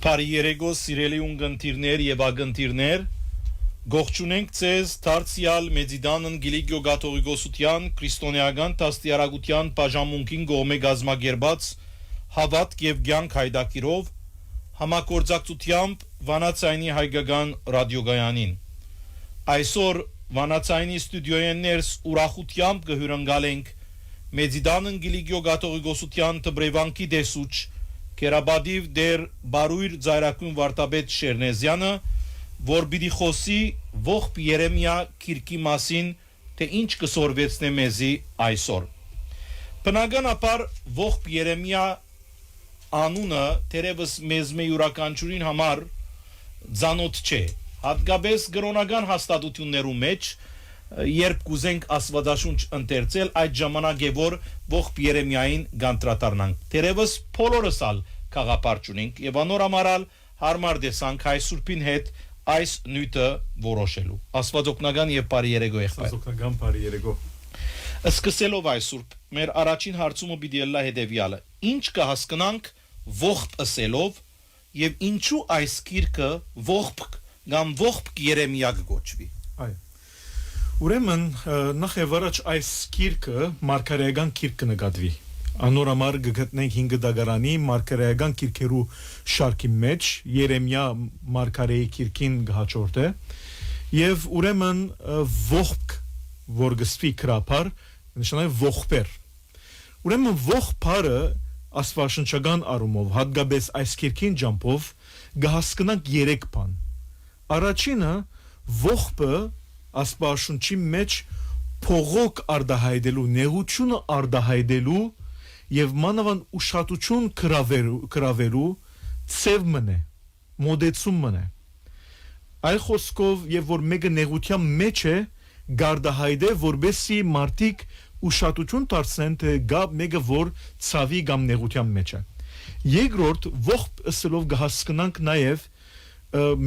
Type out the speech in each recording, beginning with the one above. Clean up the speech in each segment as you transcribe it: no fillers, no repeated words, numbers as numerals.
Բարի երեկո սիրելի ունգընտիրներ եւ ագընտիրներ Գողջունենք ձեզ դարձյալ Մեծիդանն Գիլիգիո Գաթողիկոսության քրիստոնեական տաստիարակության բաժանմունքին գոմե գազմագերբած հավատք եւ կյանք հայդակիրով համագործակցությամբ Վանացայինի հայկական ռադիոգայանին այսօր Վանացայինի ստուդիոյեն ներս ուրախությամբ կհյուրընկալենք Մեծիդանն Գիլիգիո Գաթողիկոսության տբրևանքի դեսուչ Կերաբադիվ դեր բարույր ձայրակուն վարտաբետ Շերնեզյանը, որ պիտի խոսի ողբ Երեմիա քիրքի մասին, թե ինչ կսորվեցնե մեզի այսօր։ Բնականաբար ողբ Երեմիա անունը թերևս մեզ յուրաքանչյուրին համար ծանոթ չէ, հատկապես գրոնական հաստատություններու մեջ, երբ կուզենք Աստվածաշունչ ընթերցել, այդ ժամանակ է որ ողբ Երեմիային գանտրատարնանք։ Թերևս բոլորս ալ քաղաքապարտ ունենք եւ անորամարալ հարմար դեսանք հայ սուրբին հետ այս նյութը որոշելու։ Աստվածօգնական եւ բարի երեկո եղբայր։ Աստվածօգնական բարի երեկո։ Սկսելով այս սուրբ, մեր առաջին հարցումը պիտի լա հետեւյալը. ինչ կհասկանանք ողբ ըսելով եւ ինչու այս գիրքը ողբ կամ ողբ Երեմիա կոչվի։ Այո։ Ուրեմն նախ եւ առաջ այս գիրքը մարգարեական գիրք կնկատվի։ Անորամար գտնենք 5 դագարանի մարգարեական գիրքերու շարքի մեջ Երեմիա մարգարեի գիրքին հաջորդ է եւ ուրեմն ողբ որ գստվի քրապար նշանակի ողբեր։ Ուրեմն ողբարը աստվածաշնչական առումով հատկապես այս գիրքին ջամփով կհասկանանք 3 բան։ Առաջինը ողբը Աստվածաշունչի մեջ փողոք արտահայտելու, նեղությունը արտահայտելու եւ մանավանդ ուշադրություն կրավելու ծև մնե, մոդեցում մնե։ Այլ խոսքով եւ որ մեկը նեղության մեջ է, գարտահայտե որբեսի մարդիկ ուշադրություն դարձնեն թե գա մեկը որ ցավի կամ նեղության մեջ է։ Երկրորդ ողբ ըսելով կհասկանանք նաեւ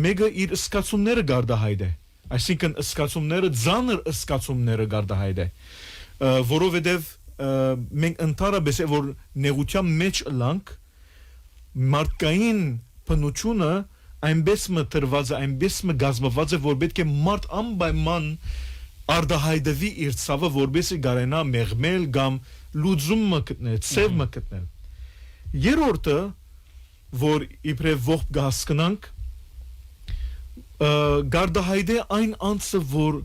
մեկը իր սկացումները գարտահայտե։ Այսինքն ըսկացումները ծանր ըսկացումները գարտահայտ է որովհետև մենք ընդհանրապես որ նեղության մեջ լանք մարդկային բնությունը այնպես մտրված է այնպես գազմված է որ պետք է մարդ անպայման արտահայտվի իր ցավը որպեսզի գարենա մեղմել կամ լուծում գտնել ծև գտնել երրորդը որ իբրև ողբ կհասկանանք գարտահայտե այն անձը որ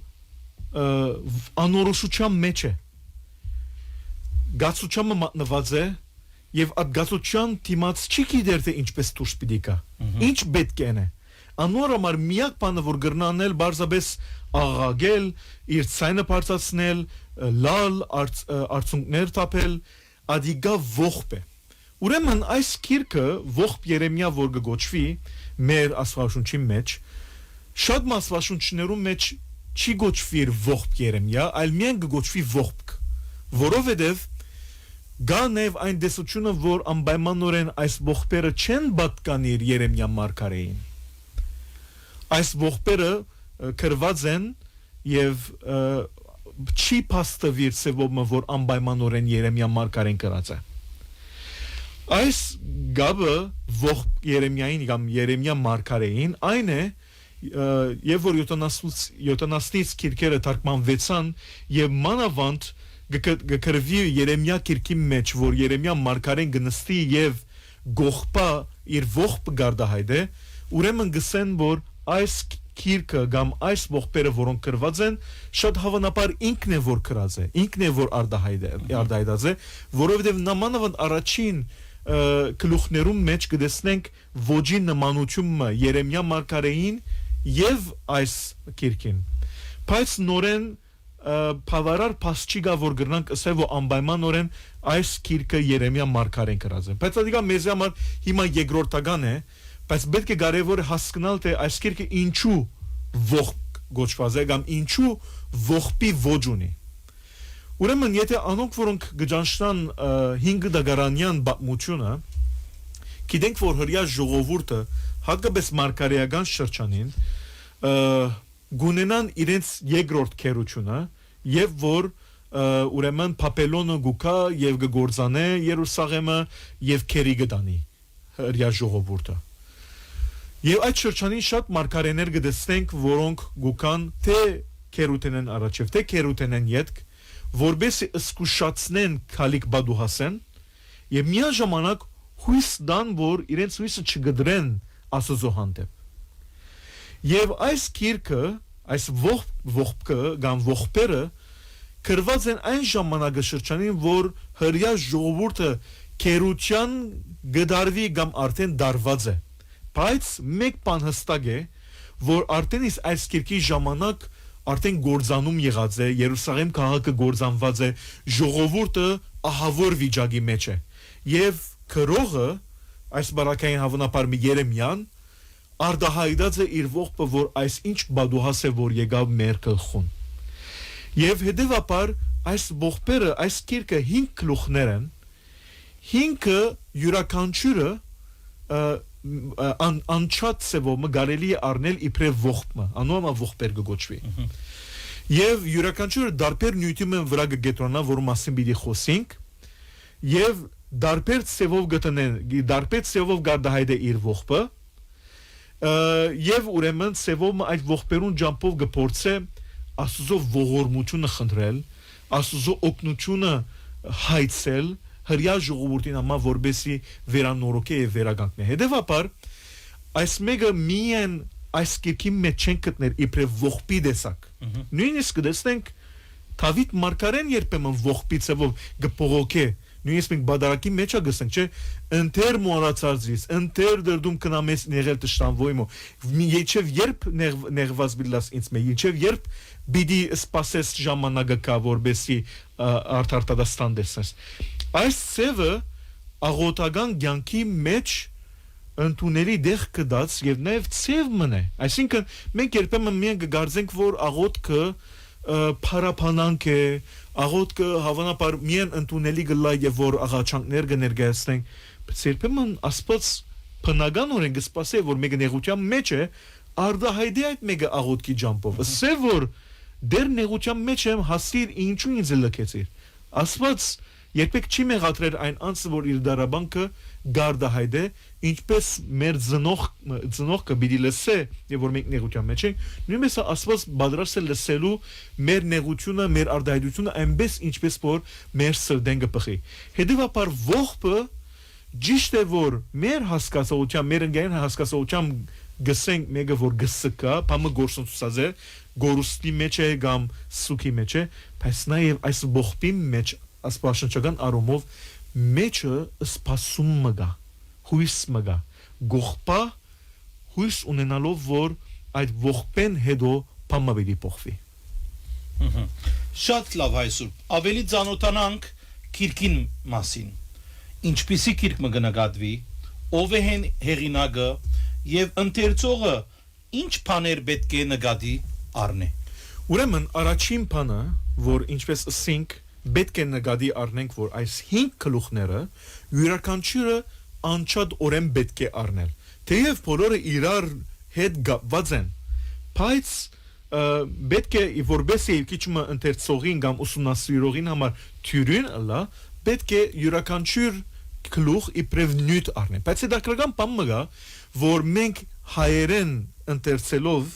անորոշության մեջ է գացությունը մատնված է եւ այդ գացության դիմաց չի գիտեր թե ինչպես դուրս պիտի գա ինչ պետք է անորամար միակ բանը որ գրնանել բարձաբես աղաղել իր ցայնը բարձրացնել լալ արցունքներ տապել ադիգա ողբ է ուրեմն այս գիրքը ողբ Երեմիա որ գոչվի մեր աստվածաշունչի մեջ Շատ մասվաշունչներում մեջ չի գոչվի ողբ Երեմիա, այլ միայն գոչվի ողբ, որովհետև գա նաև այն դեսությունը, որ անպայմանորեն այս ողբերը չեն պատկանիր Երեմիա մարգարեին։ Այս ողբերը կրված են եւ չի փաստվիր սեվոմը, որ անպայմանորեն Երեմիա մարգարեն կրած է։ Այս գաբը ողբ Երեմիային կամ Երեմիա մարգարեին այն է եւ որ 70-ից քիրքերը թարգմանվեցան եւ մանավանդ գկրվի Երեմիա քիրքի մեջ որ Երեմիա մարգարեն գնստի եւ գողպա իր ողբ գարտահայտե ուրեմն գսեն որ այս քիրքը կամ այս ողբերը որոնք կրված են շատ հավանաբար ինքն է որ կրած է ինքն է որ արտահայտած է որովհետեւ նամանավանդ առաջին գլուխներում մեջ կդեսնենք ոճի նմանությունը Երեմիա մարգարեին եւ այս քիրքին բայց նորեն բավարար փաս չի գա որ գրնանք ասել որ անպայմանորեն այս քիրքը Երեմիա մարգարեն կրած է բայց դա մեզ համար հիմա երկրորդական է բայց պետք է կարևոր հասկանալ թե այս քիրքը ինչու ողբ գոչված է կամ ինչու ողբի ոճ ունի ուրեմն եթե անոնք որոնք գճանշտան 5 դագարանյան պատմությունը գիտենք որ հրյա ժողովուրդը հատկապես մարգարեական շրջանին գունենան իրենց երկրորդ քերությունը եւ որ ուրեմն Պապելոնը գուկա եւ գորձանե Երուսաղեմը եւ քերի գտանի հրյա ժողովուրդը Եվ այդ շրջանին շատ մարգարեներ գտցնենք, որոնք գուքան թե քերութենեն առաջև, թե քերութենեն յետք, որբեսի սկուշացնեն քալիկ բադուհասեն, եւ միաժամանակ հույս դան, որ իրենց հույսը չգդրեն Աստծո հանդեպ։ Եվ այս գիրքը, այս ողբքը կամ ողբերը կրված են այն ժամանակաշրջանին, որ հրյա ժողովուրդը քերության գդարվի կամ արդեն դարված է։ Բայց մեկ բան հստակ է, որ արդեն այս գիրքի ժամանակ արդեն գործանում եղած է, Երուսաղեմ քաղաքը գործանված է, ժողովուրդը ահավոր վիճակի մեջ է։ Եվ քրողը, այս բարակային հավանաբար Երեմիան, արդահայտած է իր ողբը, որ այս ինչ բադուհաս է, որ եկավ մեր գլխուն։ Եվ հետևաբար այս ողբերը, այս գիրքը 5 գլուխներ են, 5-ը յուրաքանչյուրը անչափ սևով կարելի է առնել իբրև ողբը, անոնը ողբեր կոչվի։ Եվ յուրաքանչյուրը դարբեր նյութում են վրա կգետրոնա, որ մասին պիտի խոսենք, եւ դարբեր սևով գտնեն, դարբեր սևով գարդահայտ է իր ողբը, եւ ուրեմն սևով այդ ողբերուն ջամփով կփորձե Աստծո ողորմությունը խնդրել, Աստծո օգնությունը հայցել հրյա ժողովրդին համար, որբեսի վերանորոգե եւ վերագանքնի։ Հետևաբար այս մեկը միայն այս գիրքի մեջ չեն գտնել իբրև ողբի տեսակ։ Նույնիսկ դեսնենք Դավիթ մարգարեն երբեմն ողբի ծավով գփողոքե, նույնիսկ մենք բادرակի մեջ ագսենք, չէ, ընթեր մոռացածից, ընթեր դրդում կնամես նեղել տշտանվոյմո, իջև երբ նեղված բիլաս ինձ մեջ, իջև երբ բիդի սպասես ժամանակը կա, որբեսի արդարտադաստան դեսնես։ Այս ծևը աղոտական կյանքի մեջ ընդունելի դեղ կդած եւ նաեւ ծև մնե։ Այսինքն մենք երբեմն միայն կգարձենք, որ աղոտքը փարապանանք է, աղոտքը հավանաբար միայն ընդունելի գլա եւ որ աղաչանքներ կներկայացնենք, բայց երբեմն Աստված բնականորեն կսպասի, որ մեկը նեղության մեջ է, արդահայտի այդ մեկը աղոտքի ջամփով։ Ասե որ դեր նեղության մեջ եմ, հասիր ինչու ինձ լքեցիր։ Աստված երբեք չի մեղադրել այն անձը, որ իր դարաբանքը գարդահայտ է, ինչպես մեր ծնողքը պիտի լսե, եւ որ մենք նեղության մեջ ենք, նույնպես Աստված պատրաստ է լսելու մեր նեղությունը, մեր արդահայտությունը այնպես, ինչպես որ մեր սրտեն կփխի։ Հետևաբար ողբը ճիշտ է, որ մեր հասկացողությամբ, մեր ընկերային հասկացողությամբ գսենք մեկը որ գսկա, բամը գործընթացած է, գորուստի մեջ է կամ սուքի մեջ է, բայց նաեւ այս ողբի մեջ աստվածաշնչական առումով մեջը սպասում մգա, հույս մգա, գողպա հույս ունենալով, որ այդ ողբեն հետո բամը պիտի փոխվի։ Շատ լավ հայսուր, ավելի ծանոթանանք քիրքին մասին։ Ինչպիսի քիրք մը գնահատվի, ով է հեղինակը եւ ընթերցողը ինչ բաներ պետք է նկատի առնի։ Ուրեմն առաջին բանը, որ ինչպես ասենք պետք է նկատի առնենք, որ այս 5 գլուխները յուրաքանչյուրը անչափ օրեն պետք է առնել։ Թեև բոլորը իրար հետ կապված են, բայց պետք է որբեսի քիչը ընթերցողին կամ ուսումնասիրողին համար թյուրին լա, պետք է յուրաքանչյուր գլուխ իբրև նյութ առնեն։ Բայց հետաքրքրական բան մգա, որ մենք հայերեն ընթերցելով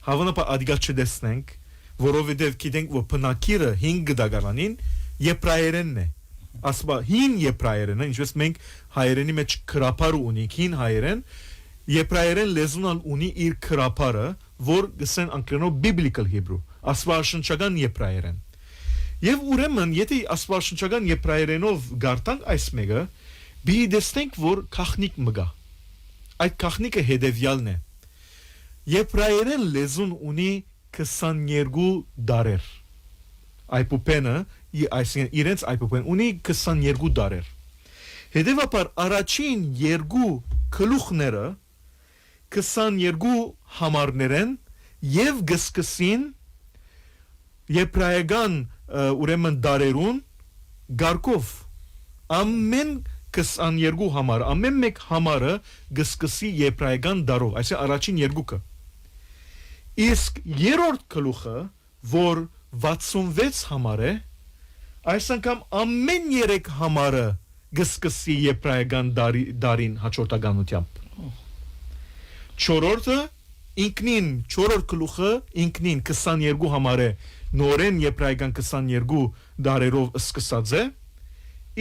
հավանաբար ադիգա չդեսնենք, որովհետև գիտենք, որ բնակիրը 5 դագարանին եբրայերենն է։ Ասպա հին եբրայերենը, ինչպես մենք հայերենի մեջ քրապար ունենք, հին հայերեն, եբրայերեն լեզուն ունի իր քրապարը, որ գսեն անգլերենով biblical Hebrew, աստվածաշնչական եբրայերեն։ Եվ ուրեմն, եթե աստվածաշնչական եբրայերենով գարտանք այս մեկը, բիդեստենք, որ քախնիկ մգա։ Այդ քախնիկը հետևյալն է։ Եբրայերեն լեզուն ունի 22 դարեր։ Այպուպենը, այսինքն իրենց այպուպեն ունի 22 դարեր։ Հետևաբար առաջին 2 գլուխները 22 համարներ են եւ գսկսին եբրայական ուրեմն դարերուն գարկով ամեն 22 համար, ամեն մեկ համարը գսկսի եբրայական դարով, այսինքն առաջին 2-ը։ Իսկ երրորդ գլուխը, որ 66 համար է, այս անգամ ամեն 3 համարը գսկսի եբրայական դարին հաջորդականությամբ։ Չորրորդը ինքնին չորրորդ գլուխը ինքնին 22 համար է նորեն եբրայական 22 դարերով սկսած է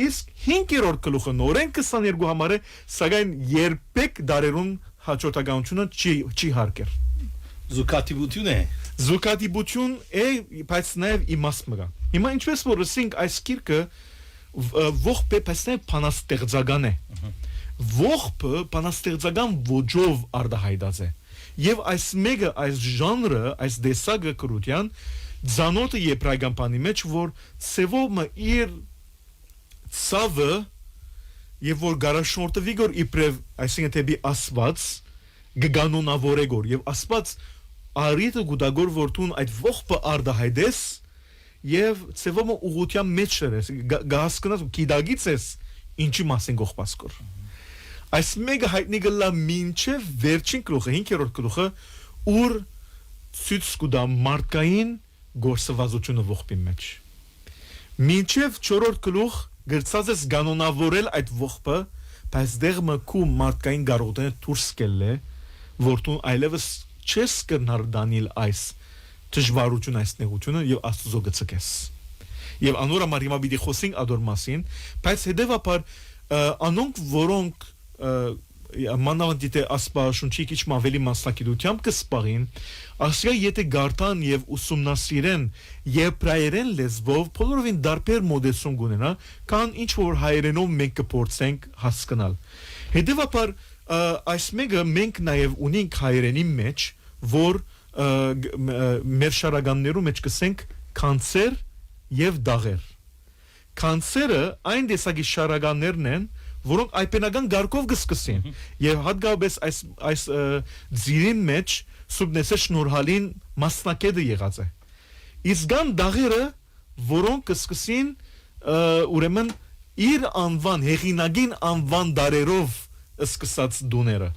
իսկ 5-րդ գլուխը նորեն 22 համար է սակայն երբեք դարերուն հաջորդականությունը չի հարկեր Զուգադիպություն է Զուգադիպություն է բայց նաև իմաստ մգա հիմա ինչպես որ ասենք այս գիրքը ողբը պեսնե բանաստեղծական է ողբը բանաստեղծական ոճով արտահայտած է եւ այս մեկը այս ժանրը այս դեսագը կրության ցանոթը եբրայական բանի մեջ որ ծևոմը իր ցավը եւ որ գարաշորտվի գոր իբրև այսինքն դեպի ասված գանոնավորեգոր եւ ասված արիտը գուտագոր որտուն այդ ողբը արտահայտես եւ ծևոմը ուղղության մեջ ես գահսկնած գիտագից ես ինչի մասին գողպասկոր այս մեգա հայտնի գլա մինչև վերջին գլուխը 5-րդ գլուխը ուր ցույց կտա մարդկային գործվածությունը ողբի մեջ մինչև 4-րդ գլուխ գրծած ես կանոնավորել այդ ողբը բայց դեղ մկու մարդկային գարոտը դուրս կելը որտուն այլևս չես կնար դանիլ այս դժվարություն այս նեղությունը եւ աստծո գծկես եւ անորամար հիմա պիտի խոսենք ադոր մասին բայց հետեւաբար անոնք որոնք մանավանդ եթե ասպաշունչի քիչ ավելի մասնակցությամբ կսպարին ասիա եթե գարտան եւ ուսումնասիրեն եբրայերեն լեզվով բոլորովին դարբեր մոդելություն կունենա կան ինչ որ հայերենով մենք կփորձենք հասկանալ հետեւաբար այս մեկը մենք նաեւ ունենք հայերենի մեջ որ մեր շարականներու մեջ կսենք կանցեր եւ դաղեր կանցերը այն տեսակի շարականներն են որոնք այպենական գարկով կսկսեն եւ հատկապես այս ձիրին մեջ սուբնեսը շնորհալին մասնակետը եղած է իսկ կան դաղերը որոնք կսկսին ուրեմն իր անվան հեղինակին անվան դարերով սկսած դուները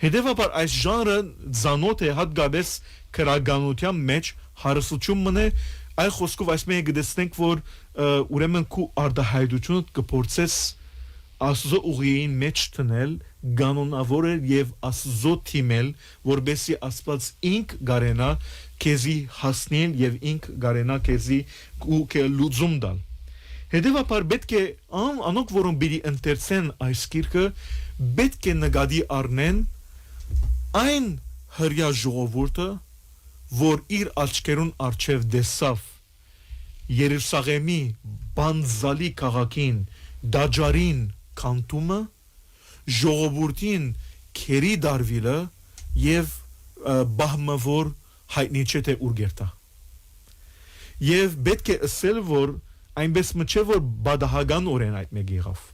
հետեւաբար այս ժանրը ցանոթ է հատկապես քրագանության մեջ հարստություն մնե այլ խոսքով այս մեկը գտեսնենք որ ուրեմն քու արտահայտությունը կփորձես Աստծո ուղիին մեջ տնել կանոնավոր եւ Աստծո թիմել որբեսի Աստված ինք գարենա քեզի հասնել եւ ինք գարենա քեզի լուծում տալ հետեւաբար պետք է անոնք որոնք բիդի ընթերցեն այս գիրքը պետք է նկատի առնեն այն հրյա ժողովուրդը որ իր աչքերուն առջև դեսավ Երուսաղեմի բանզալի քաղաքին դաջարին կանտումը ժողովուրդին քերի դարվիլը եւ բահմավոր հայտնի չէ թե ուրգերտա եւ պետք է ասել որ այնպես մչէ որ բադահական օրեն այդ մեկ եղավ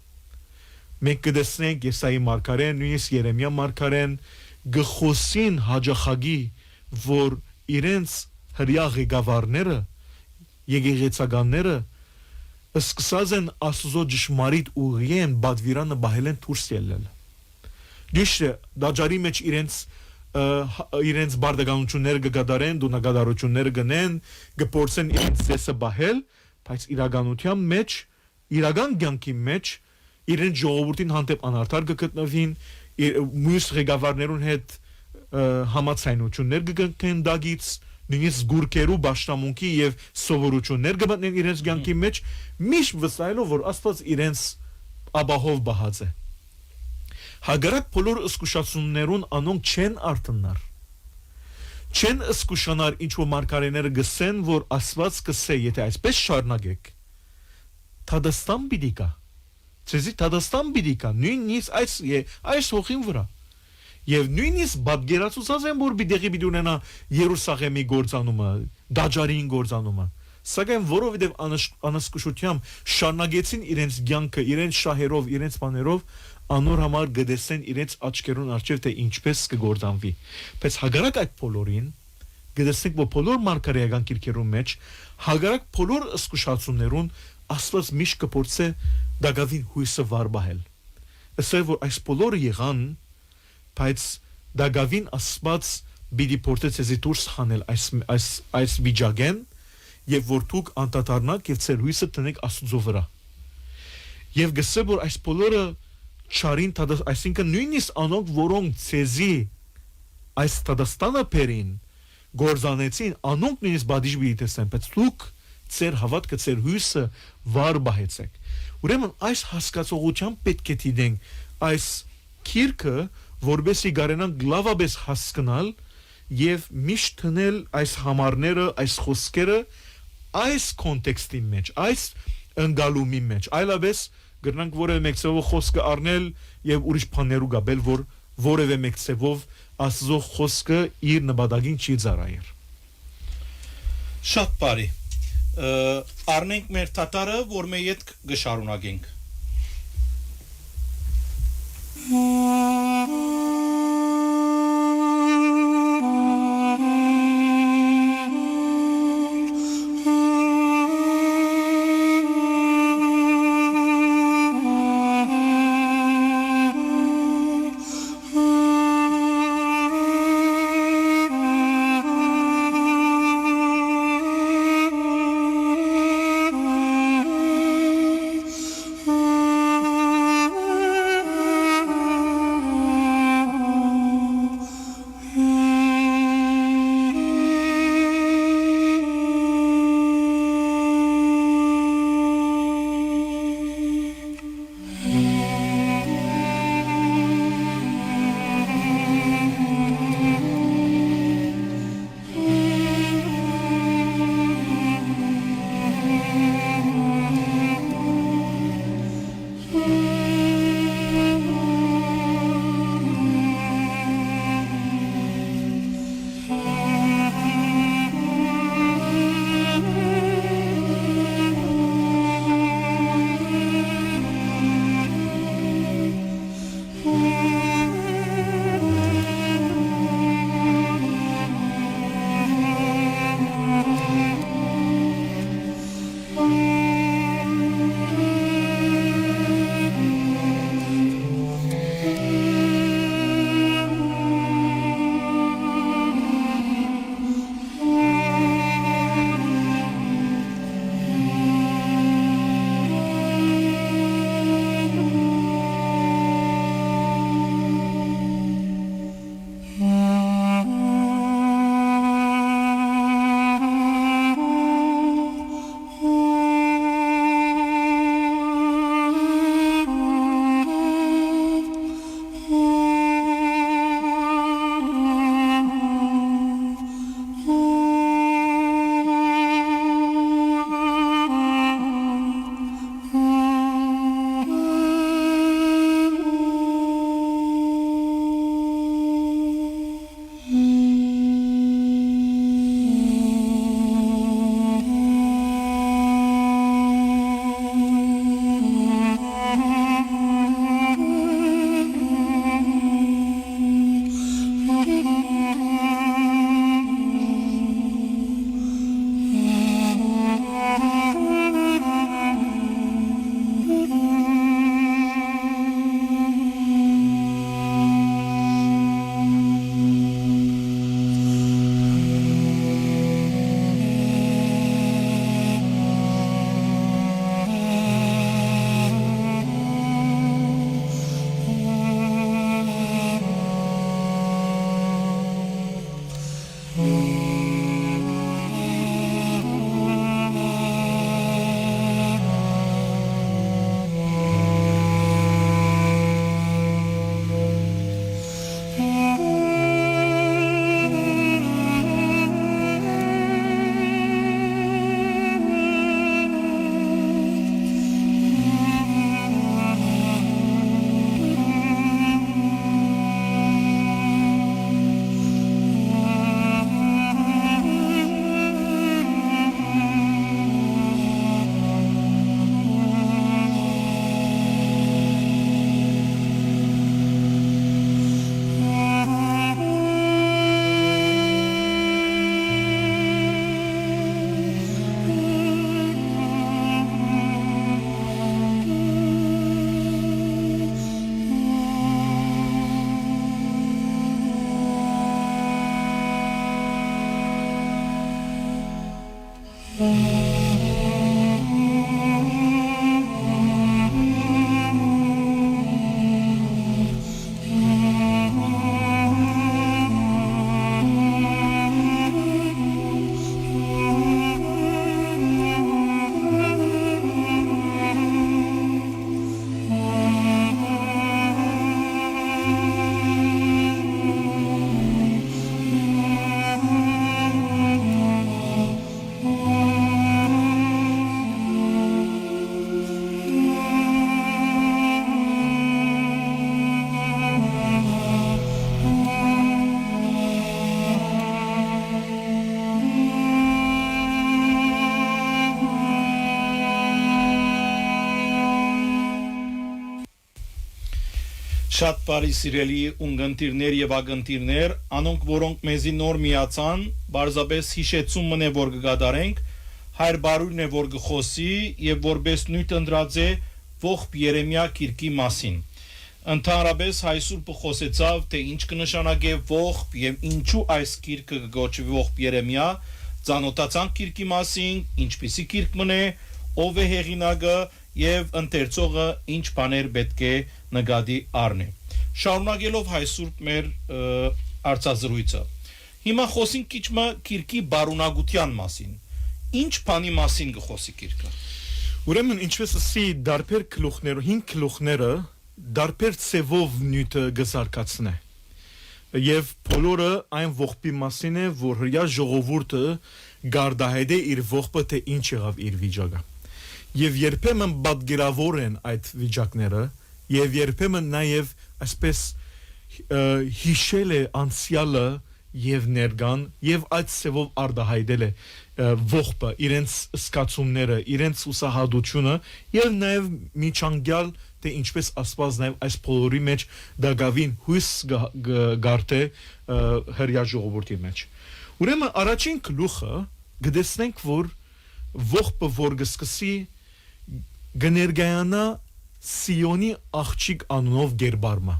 մենք կդեսնենք Եսայի մարգարեն նույնիսկ Երեմիա մարգարեն գխոսին հաջախագի որ իրենց հրյա ղեկավարները եկեղեցականները սկսած են Աստծո ճշմարիտ ուղիեն բադվիրանը բահել են դուրս ելնել դիշը դաջարի մեջ իրենց բարդականությունները կգադարեն դունագադարությունները գնեն կփորձեն իրենց ծեսը բահել բայց իրականության մեջ իրական կյանքի մեջ իրենց ժողովրդին հանդեպ անարդար կգտնվին մյուս ղեկավարներուն հետ համացայնություններ կգտնեն դագից նույնիսկ գուրկերու բաշտամունքի եւ սովորություններ կմտնեն իրենց կյանքի մեջ միշտ վստահելով որ Աստված իրենց աբահով բահած է հագարակ բոլոր ըսկուշացումներուն անոնք չեն արտնար չեն ըսկուշանար ինչ որ մարգարեները գսեն որ Աստված կսե եթե այսպես շարունակեք Թադաստան պիտի կա ցեզի Թադաստան պիտի կա նույնիսկ այս հողին վրա Եվ նույնիսկ բادگերացուցած են որ պիտի ունենա Երուսաղեմի գործանումը, Դաջարին գործանումը, սակայն որովհետև անսկուշությամբ շարունակեցին իրենց կյանքը, իրենց շահերով, իրենց բաներով, անոր համար գտեսեն իրենց աչքերուն առջև թե ինչպես կգործանվի։ Բայց հագարակ այդ բոլորին գտեսենք որ բոլոր մարգարեական գիրքերուն մեջ, հագարակ բոլոր զսկուշացումներուն Աստված միշտ կփորձե դակավին հույսը վարբահել։ Ասել որ այս բոլորը եղան բայց դակավին Աստված բիդի փորձեց զի դուրս հանել այս վիճակեն եւ որ դուք անդադարնաք եւ ծեր հույսը տնեք Աստծո վրա եւ գսե որ այս բոլորը չարին այսինքն նույնիսկ անոնք որոնք ցեզի այս Տադաստանը փերին գործանեցին անոնք նույնիսկ բադիժ բիթեսեն բայց դուք ծեր հավատքը ծեր հույսը վար բահեցեք ուրեմն այս հասկացողությամբ պետք է դիտենք այս քիրքը որբեսի գարենան լավաբես հասկանալ եւ միշտ տնել այս համարները այս խոսքերը այս կոնտեքստի մեջ այս ընկալումի մեջ այլապես գրնանք որևէ մեկցեվով խոսքը առնել եւ ուրիշ բաներու գաբել որ որևէ մեկցեվով Աստծո խոսքը իր նպատակին չի ծառայեր Շատ բարի առնենք մեր թաթարը որ մեր յետք գշարունակենք Շատ բարի սիրելի ունգընտիրներ եւ ագընտիրներ, անոնք որոնք մեզի նոր միացան, բարձաբես հիշեցում մնե որ կգադարենք, հայր բարույրն է որ գխոսի եւ որպես նույթ ընդրած է ողբ Երեմիա կիրքի մասին։ Ընդհանրապես հայսուրբը խոսեցավ, թե ինչ կնշանակե ողբ եւ ինչու այս կիրքը կգոչվի ողբ Երեմիա, ծանոթացանք կիրքի մասին, ինչպիսի կիրք մնե, ով է հեղինակը եւ ընթերցողը ինչ բաներ պետք է նկատի առնի։ Շարունակելով հայսուրբ մեր արծազրույցը։ Հիմա խոսենք քիչ մը կիրքի բարունակության մասին։ Ինչ բանի մասին կխոսի կիրքը։ Ուրեմն ինչպես ասի դարբեր գլուխները, 5 գլուխները դարբեր ցևով նյութը գզարկացնե։ Եվ բոլորը այն ողբի մասին է, որ հրյա ժողովուրդը գարդահայտ է իր ողբը թե ինչ եղավ իր վիճակը։ Եվ երբեմն պատգերավոր են այդ վիճակները, եւ երբեմն նաեւ այսպես հիշել է անցյալը եւ ներկան եւ այդ ցևով արդահայտել է ողբը, իրենց սկացումները, իրենց ուսահատությունը եւ նաեւ միջանկյալ թե ինչպես ասված նաեւ այս բոլորի մեջ դակավին հույս գարտե հրյա ժողովրդի մեջ։ Ուրեմն առաջին գլուխը գտեսնենք, որ ողբը որ գսկսի գներգայանա Սիոնի աղջիկ անունով գերբարմա։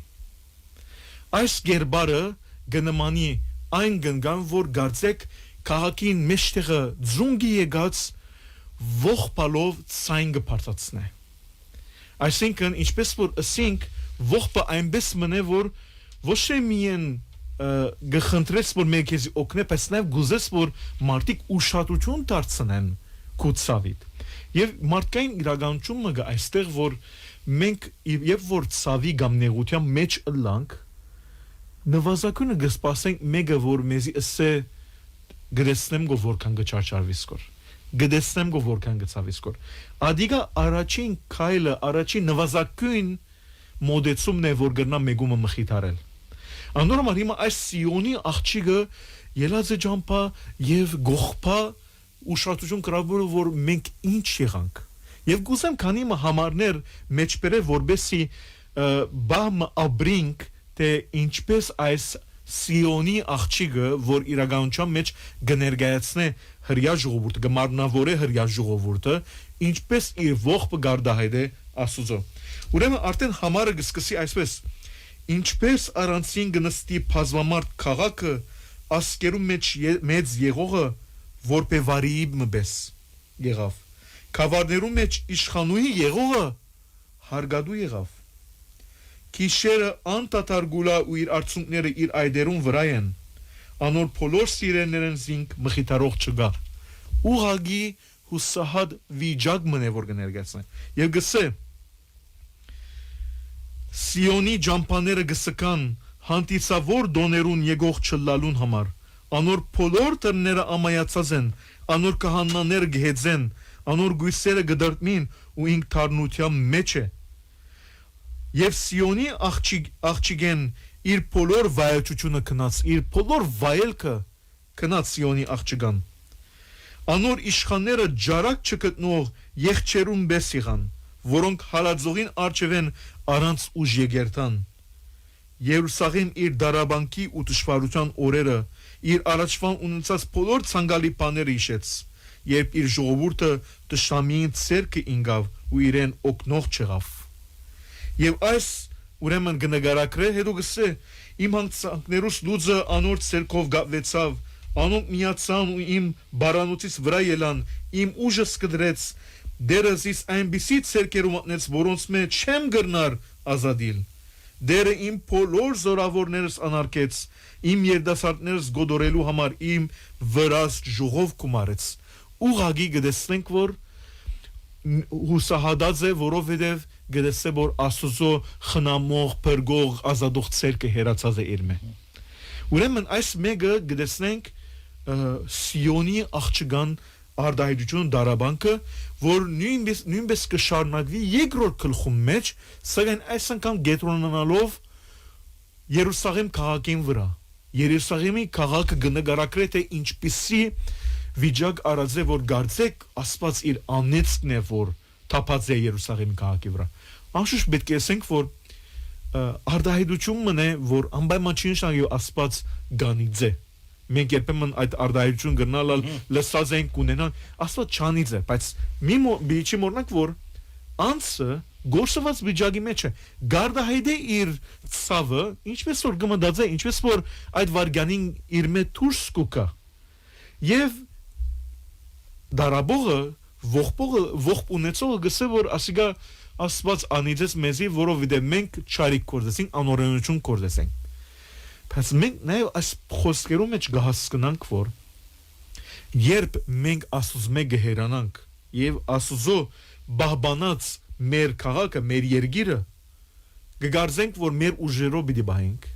Այս գերբարը գնմանի այն գնգան, որ գարձեք քաղաքին մեջտեղը ձունգի եկած ողբալով ցայն գբարտացնե։ Այսինքն ինչպես որ ասենք ողբը այնպես մնե, որ ոչ թե միայն գխնդրես որ մեզ օգնե, բայց նաև գուզես որ մարդիկ ուշադրություն դարձնեն կուցավիտ։ Եվ մարդկային իրականությունը գա այստեղ, որ մենք եւ որ ցավի կամ նեղության մեջ ըլանք, նվազագույնը գսպասենք մեկը որ մեզի ասե գտեսնեմ գո որքան գճարճարվի սկոր, գտեսնեմ գո որքան գծավի սկոր։ Ադիգա առաջին քայլը, առաջին նվազագույն մոդեցումն է, որ գտնա մեգումը մխիթարել։ Անորմալ հիմա այս Սիոնի աղջիկը ելած է ջամփա եւ գողփա ուշադրություն կրավոր որ մենք ինչ եղանք եւ գուսեմ քանի համարներ մեջբերե որբեսի բամ աբրինք թե ինչպես այս Սիոնի աղջիկը որ իրականության մեջ գներգայացնե հրյա ժողովուրդը գմարնավորե հրյա ժողովուրդը ինչպես իր ողբը գարդահայտե Աստծո։ Ուրեմն արդեն համարը գսկսի այսպես ինչպես առանցին գնստի բազմամարդ քաղաքը ասկերու մեջ մեծ եղողը որպեվարիի մբես եղավ Քավարներու մեջ իշխանուհի եղողը հարգադու եղավ Քիշերը անտատար գուլա ու իր արցունքները իր այդերուն վրա են անոր բոլոր սիրեններն զինք մխիթարող չգա ուղագի հուսահատ վիճակ մնե որ կներկայացնեն եւ գսե Սիոնի ջամփաները գսկան հանդիսավոր դոներուն եկող չլալուն համար անոր բոլոր տրները ամայացած են անոր կահանաները գհեծեն անոր գույսերը գդրտմին ու ինք թարնության մեջ է եւ Սիոնի աղջիկեն իր բոլոր վայելչությունը կնած իր բոլոր վայելքը կնած Սիոնի աղջիկան անոր իշխանները ջարակ չգտնող եղջերուն բես եղան որոնք հալածողին արջևեն առանց ուժ եկերտան Երուսաղեմ իր դարաբանքի ու դժվարության օրերը իր առաջվան ունեցած բոլոր ցանկալի բաները հիշեց երբ իր ժողովուրդը տշնամիին ցերկը ինգավ ու իրեն օգնող չեղավ եւ այս ուրեմն գնագարակրե հետո գսե իմ հանցանքներուս լուծը անոր ցերկով գավեցավ անոնք միացան ու իմ բարանոցից վրա ելան իմ ուժը սկդրեց դերզիս այնպիսի ցերկերու մտնեց որոնց մեջ չեմ գրնար ազատիլ դերը իմ բոլոր զորավորներս անարգեց իմ երդասարտներս գոդորելու համար իմ վրաս ժողով կումարեց ուղագի գտեսնենք որ հուսահատած է որովհետև գտեսե որ Աստծո խնամող բրգող ազատող ցերկը հերացած է իր մեջ ուրեմն այս մեկը գտեսնենք Սիոնի աղջկան արդահայտություն դարաբանքը որ նույնպես կշարունակվի երկրորդ գլխում մեջ սակայն այս անգամ գետրոնանալով Երուսաղեմ քաղաքին վրա Երուսաղեմի քաղաքը գնագարակրե թե ինչպիսի վիճակ արածե որ գարձեք Աստված իր անեծքն է որ թափած է Երուսաղեմի քաղաքի վրա անշուշտ պետք է ասենք որ արդահայտություն մնե որ անպայման չի նշանակի ասված գանիձ է մենք երբեմն այդ արդահայտություն գնալ լսած ենք ունենալ ասված չանիձ է բայց մի բիչի մորնակ որ անցը գործված վիճակի մեջ է գարդահայտե իր ցավը ինչպես որ գմդած է ինչպես որ այդ վարգանին իր մեջ դուրս կուկա եւ դարաբողը ողբ ունեցողը գսե որ ասիգա ասված անիծես մեզի որովհետեւ մենք չարիք կորզեցինք անօրենություն կորզեցինք բայց մենք նաեւ այս խոսքերում մեջ կհասկանանք որ երբ մենք Աստծո գերանանք եւ Աստծո բահբանած մեր քաղաքը մեր երկիրը կգարձենք որ մեր ուժերով պիտի բահենք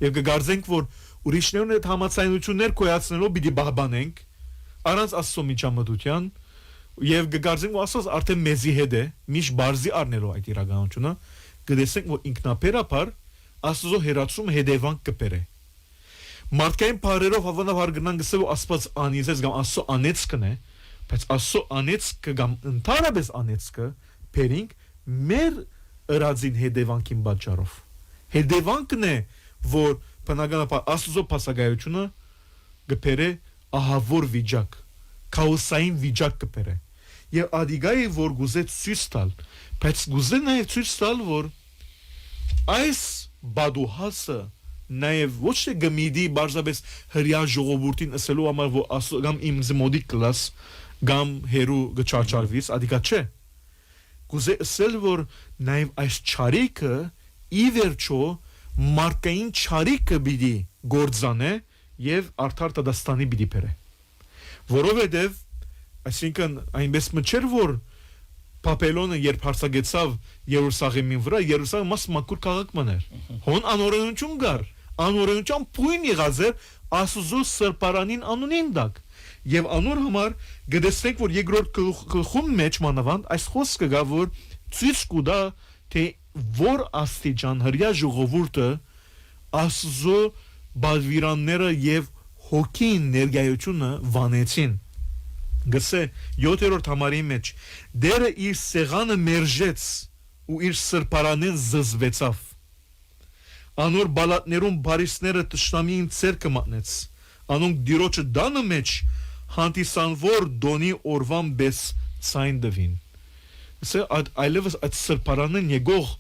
եւ կգարձենք որ ուրիշներուն հետ համացայնություններ կոյացնելով պիտի բահբանենք առանց Աստծո միջամտության եւ կգարձենք որ Աստված արդեն մեզի հետ է միշտ բարձի առնելով այդ իրականությունը կտեսնենք որ ինքնաբերաբար Աստծո հերացումը հետևանք կբերե մարդկային բարերով հավանաբար գնան գսել որ Աստված անիծես կամ Աստծո անեծքն է բայց Աստծո անեծքը կամ ընդհանրապես անեծքը բերինք մեր ըրածին հետևանքին պատճառով հետևանքն է որ բնականաբար Աստծո փասագայությունը կբերե ահավոր վիճակ քաոսային վիճակ կբերե եւ ադիգայի որ գուզե ցույց տալ բայց գուզե նաեւ ցույց տալ որ այս բադուհասը նաեւ ոչ թե գմիդի բարձաբես հրյա ժողովրդին ասելու համար որ ասում իմ զմոդի կլաս գամ հերու գճարճարվից ադիգա չէ գուզե ասել որ նաեւ այս չարիքը ի վերջո մարդկային չարիքը բիդի գործանե եւ արդար Դադաստանի բիդի բերե որովհետեւ այսինքն այնպես մչեր որ Պապելոնը երբ հարցակեցավ Երուսաղեմին վրա Երուսաղեմը մաս մաքուր քաղաք մներ հոն անօրենություն գար անօրենության փույն եղած էր Աստծո սրբարանին անունին դակ եւ անոր համար գտեսնենք որ երկրորդ գլխում մեջ մանավանդ այս խոսքը գա որ ցույց կուտա թե որ աստիճան հրյա ժողովուրդը Աստծո բավիրանները եւ հոգին ներգայությունը վանեցին գսե 7-րդ համարի մեջ դերը իր սեղանը մերժեց ու իր սրբարանին զզվեցավ անոր բալատներում բարիսները տշնամին ցերկը մատնեց անոնք դիրոջը դանը մեջ հանդիսանվոր դոնի օրվան բես ցայն դվին գսե այլևս այդ սրբարանին եկող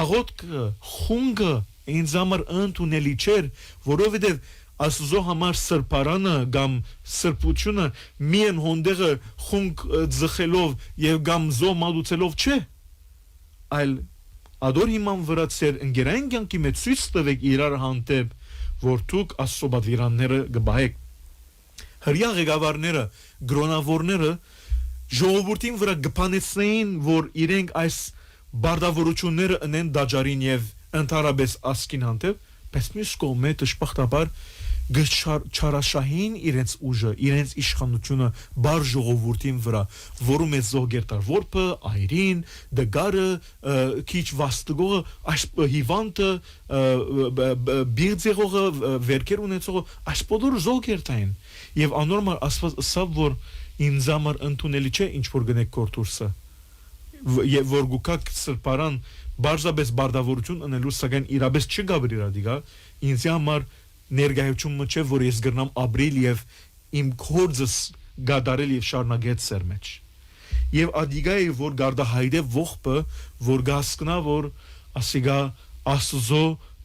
աղոտքը խունգը ինձ համար ընդունելի չէր որովհետեւ Աստծո համար սրբարանը կամ սրբությունը միայն հոնդեղը խունկ ձխելով եւ կամ զո մալուցելով չէ այլ ադոր հիման վրա ծեր ընկերային կյանքի մեջ ցույց տվեք իրար հանդեպ որ դուք Աստծո բادرիրանները գբահեք հրյա ղեկավարները գրոնավորները ժողովրդին վրա գփանեցնեին որ իրենք այս բարդավորությունները ունեն դաջարին եւ ընդհանրապես ասկին հանդեպ բայց մյուս կողմը դժբախտաբար գչարաշահին իրենց ուժը, իրենց իշխանությունը բար ժողովրդին վրա, որում է զոհգերտար որբը, այրին, դգարը, քիչ վաստգողը, այս հիվանդը, բիղձեղողը, վերքեր ունեցողը, այս բոլորը զոհգերտային։ Եվ անորմալ ասված ասավ, որ ինձ համար ընդունելի չէ ինչ որ գնեք կորտուրսը, եւ որ գուկակ սրբարան բարձաբես բարդավորություն ունելու սակայն իրապես չգաբր իրադիգա, ինձ համար ներգայությունը չէ որ ես գրնամ ապրիլ եւ իմ կորձս գադարել եւ շարունակել ծեր մեջ եւ ադիգայի որ գարդահայդե ողբը որ գասկնա որ ասիգա Աստծո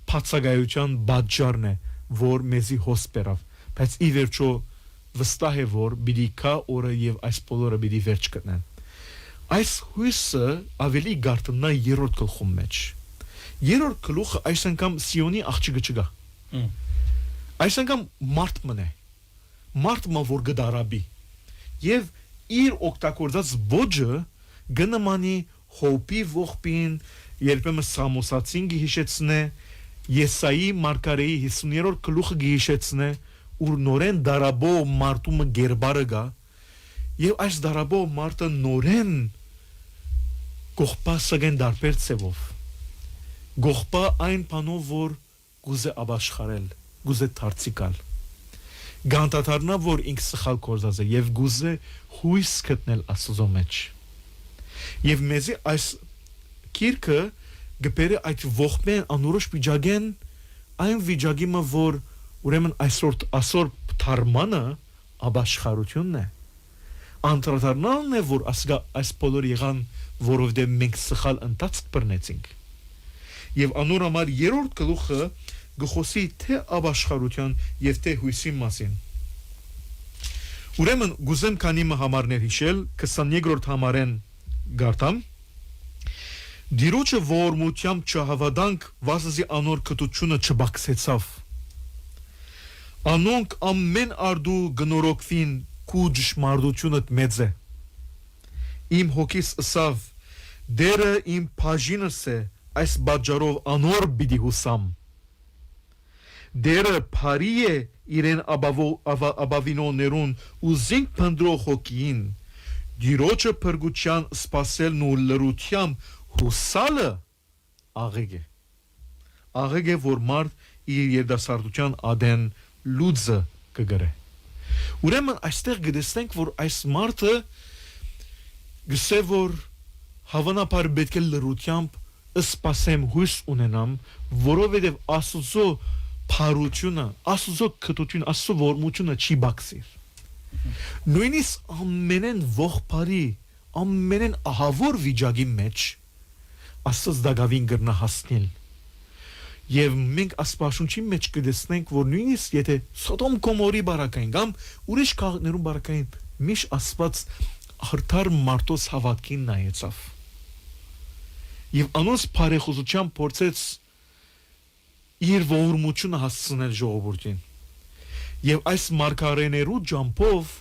փածագայության բաժարն է որ մեզի հոսպերավ բայց ի վերջո վստահ է որ բիդի կա օրը եւ այս բոլորը բիդի վերջ կտնեն այս հույսը ավելի գարտնա երրորդ գլխում մեջ երրորդ գլուխը այս անգամ Սիոնի աղջիկը չգա այս անգամ մարդ մնե մարդ մա որ գդարաբի եւ իր օգտագործած ոճը գնամանի հոպի ողբին երբեմն Սամոսացին գիհիշեցնե Եսայի մարգարեի 50-րդ գլուխը գիհիշեցնե ու նորեն դարաբո մարդումը գերբարը գա եւ այս դարաբո մարդը նորեն գողպա սագեն դարբեր ծևով գողպա այն բանով որ գուզե աբաշխարել գուզե դարձիկալ գանտաթարնա որ ինք սխալ կորզած է եւ գուզե հույս գտնել Աստծո մեջ եւ մեզի այս քիրքը գբերը այդ ողբեն անորոշ վիճակեն այն վիճակիմը որ ուրեմն այսօր թարմանը աբաշխարությունն է անդրադառնալն է որ այս բոլոր եղան որովհետև մենք սխալ ընթացք բռնեցինք եւ անոր համար երրորդ գլուխը գխոսի թե աբաշխարության եւ թե հույսի մասին ուրեմն գուզեմ քանի համարներ հիշել 22-րդ համարեն գարտամ Դիրոջը ողորմությամբ չհավատանք վասզի անոր կտությունը չբացեցավ Անոնք ամեն արդու գնորոքվին քու ճշմարտությունդ մեծ է Իմ հոգիս ըսավ դերը իմ բաժինս է այս բաժարով անոր բիդի հուսամ Դերը բարի է իրեն աբավինոներուն ու զինք փնդրող հոգին Դիրոջը փրկության սпасելն ու լրությամբ հուսալը աղեգ է որ մարդ իր երդասարտության ադեն լուծը կգրե ուրեմն այստեղ գտեսնենք որ այս մարդը գսե որ հավանաբար պետք է լրությամբ սпасեմ հույս ունենամ որովհետև Աստծո փարությունը Աստծո կտությունը Աստծո ողորմությունը չի բացիր նույնիսկ ամենեն ողբարի ամենեն ահավոր վիճակի մեջ Աստծո դագավին գրնա հասնել Եվ մենք ասպաշունչի մեջ կդեսնենք, որ նույնիսկ եթե Սոդոմ Գոմորի բարակային կամ ուրիշ քաղաքներում բարակային միշտ Աստված արդար մարդոց հավատքին նայեցավ։ Եվ անոնց բարեխոսությամբ փորձեց իր ողորմությունը հասցնել ժողովրդին։ Եվ այս մարգարեներու ջամփով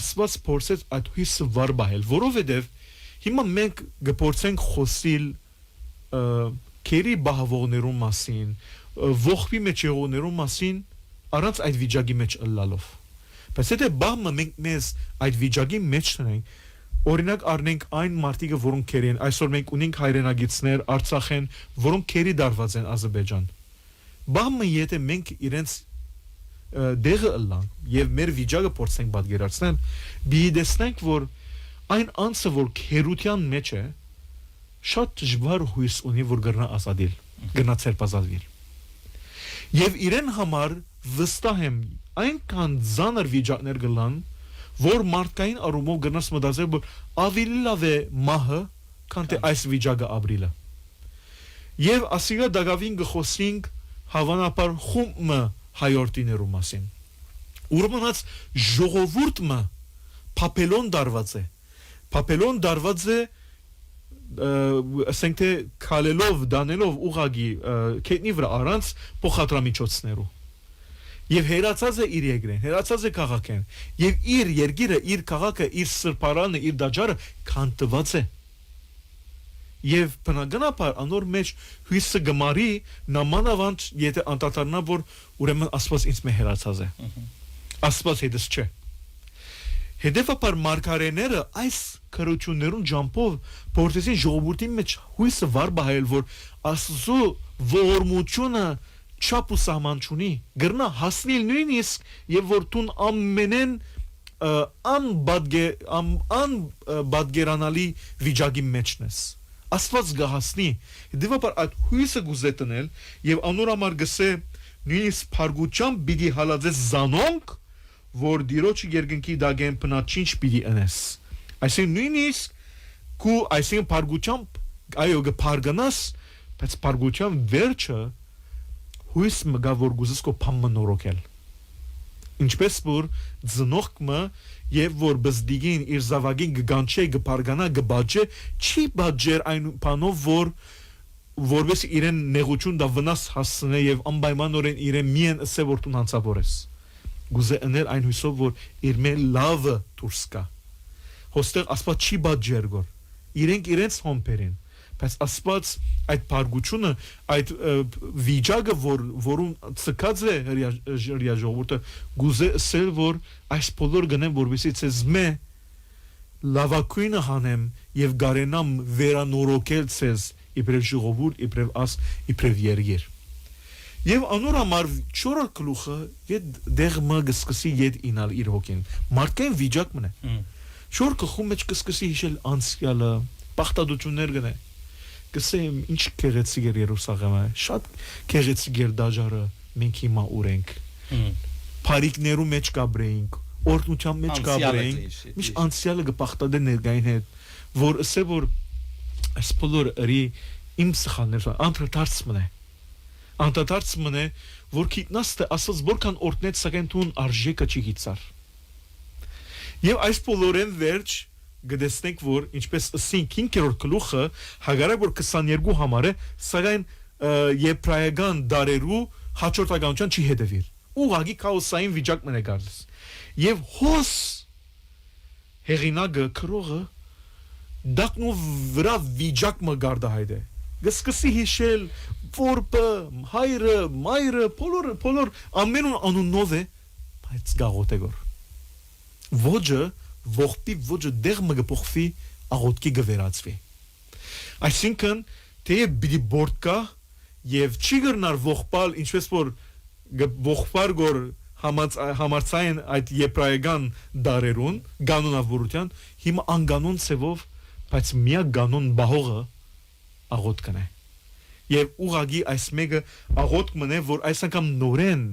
Աստված փորձեց այդ հույսը վարբահել, որովհետև հիմա մենք գործենք խոսիլ քերի բահվողներու մասին, ողբի մեջ եղողներու մասին առանց այդ վիճակի մեջ ըլլալով։ Բայց եթե բամը մենք մեզ այդ վիճակի մեջ տնենք, օրինակ առնենք այն մարդիկը, որոնք քերի են, այսօր մենք ունենք հայրենագիտներ, Արցախեն, որոնք քերի դարված են Ադրբեջան։ Բամը եթե մենք իրենց դեղը ըլլանք եւ մեր վիճակը փորձենք պատկերացնել, դիտեսնենք, որ այն անձը, որ քերության մեջ է, շատ դժվար հույս ունի, որ գրնա ազատել, գրնա ցերպազատվել։ Եվ իրեն համար վստահ եմ այնքան ծանր վիճակներ գլան, որ մարդկային առումով գրնաս մտածել, որ ավելի լավ է մահը, քան թե այս վիճակը ապրելը։ Եվ ասիգա դագավին գխոսինք հավանաբար խումը հայորդիներու մասին։ Ուրմնաց ժողովուրդը Պապելոն դարված է։ Պապելոն դարված է ասենք թե քալելով, դանելով ուղագի քետնի վրա առանց փոխադրամիջոցներու։ Եվ հերացած է իր երկրեն, հերացած է քաղաքեն, եւ իր երկիրը, իր քաղաքը, իր սրբարանը, իր դաջարը քանտված է։ Եվ բնականաբար անոր մեջ հույսը գմարի նամանավանդ եթե անդադարնա որ ուրեմն Աստված ինձ մե հերացած է։ Աստված հետս չէ։ Հետևաբար մարգարեները այս քրություններուն ջամփով փորձեցին ժողովրդի մեջ հույսը վարբահել որ Աստծո ողորմությունը չափ ու սահման չունի գրնա հասնել նույնիսկ եւ որ տուն ամենեն անբադգերանալի վիճակի մեջն ես Աստված գահասնի հետևաբար այդ հույսը գուզե տնել եւ անոր համար գսե նույնիսկ փարգուճամ պիտի հալածես զանոնք որ դիրոջ երկնքի դագեն փնաչինչ պիտի ընես այսինքն նույնիսկ քու այսինքն փարգուճամ այո գփարգանաս բայց փարգուճամ վերջը հույս մգա որ գուզես կո փամնորոքել ինչպես որ ծնողքը եւ որ բզդիգին իր զավակին գանչե գփարգանա գբաճե չի բաճեր այն բանով որպես իրեն նեղություն դա վնաս հասցնե եւ անպայմանորեն իրեն միեն ասե որ տուն հանցավորես գուզե անել այն հույսով որ իր մե լավը դուրս կա հոստեղ Աստված չի բաճեր գոր իրենց հոմբերին բայց Աստված այդ բարգությունը այդ վիճակը որում ցկած է հրյա ժողովուրդը գուզե ասել որ այս բոլոր գնեմ որովհետեւ ցեզ մե լավակույնը հանեմ եւ գարենամ վերանորոգել ցեզ իբրև ժողովուրդ իբրև երգեր եւ անոր համար չորը գլուխը ետ դեղը գսկսի ետ ինալ իր հոգին մարդկային վիճակ մնա չոր գլխում մեջ կսկսի հիշել անցյալը բախտադություններ գնե կսեմ ինչ քեղեցիկ էր Երուսաղեմը, շատ քեղեցիկ էր դաժարը, մենք հիմա ուրենք։ Փարիկներու մեջ կաբրեինք, օրտնության մեջ կաբրեինք, միշտ անցյալը գպախտադե ներգային հետ, որ ասե որ այս բոլորը իմ սխալները անդրադարձ մնե, որ գիտնաստը ասած որքան օրտնեց սակայն տուն արժեքը չի գիծար։ Եվ այս բոլորեն վերջ գտեսնենք, որ ինչպես ասենք 5-րդ գլուխը հագարակ որ 22 համար է, սակայն եբրայական դարերու հաջորդականության չի հետևիր։ Ուղղակի քաոսային վիճակ մնա գալիս։ Եվ հոս հեղինակը քրողը դակնու վրա վիճակ մը գարդահայտ է։ Գսկսի հիշել որբը, հայրը, մայրը, բոլոր ամենուն անունով է, բայց գաղոտ է գոր։ Ոջը, ողբի ոջը դեղ մը գփոխվի, աղոտքի գվերածվի։ Այսինքն, թե բիդի բորդ կա եւ չի գրնար ողբալ, ինչպես որ ողբար գոր համարցային այդ եբրայական դարերուն, կանոնավորության, հիմա անկանոն ծևով, բայց միակ կանոն բահողը աղոտ կնե։ Եվ ուղագի այս մեկը աղոտ մնե, որ այս անգամ նորեն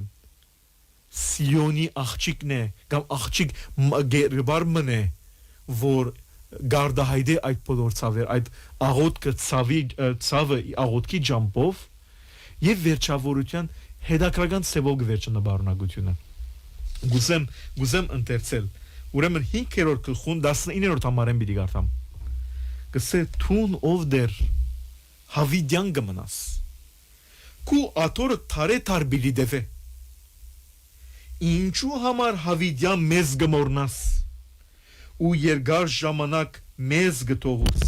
Սիոնի աղջիկն է, կամ աղջիկ գերբար մնե, որ գարդահայդե այդ բոլոր ցավեր, այդ աղոտքը ցավը աղոտքի ջամփով եւ վերջավորության հետաքրական ծևով վերջնա բարունակությունը։ Գուզեմ ընթերցել։ Ուրեմն 5-րդ գլխուն 19-րդ համարեն պիտի գարտամ։ Կսե թուն ով դեր հավիդյան գմնաս։ Կու աթորը թարե թարբիլի դեվե։ Ինչու համար հավիդյան մեզ գմորնաս ու երկար ժամանակ մեզ գտողուց։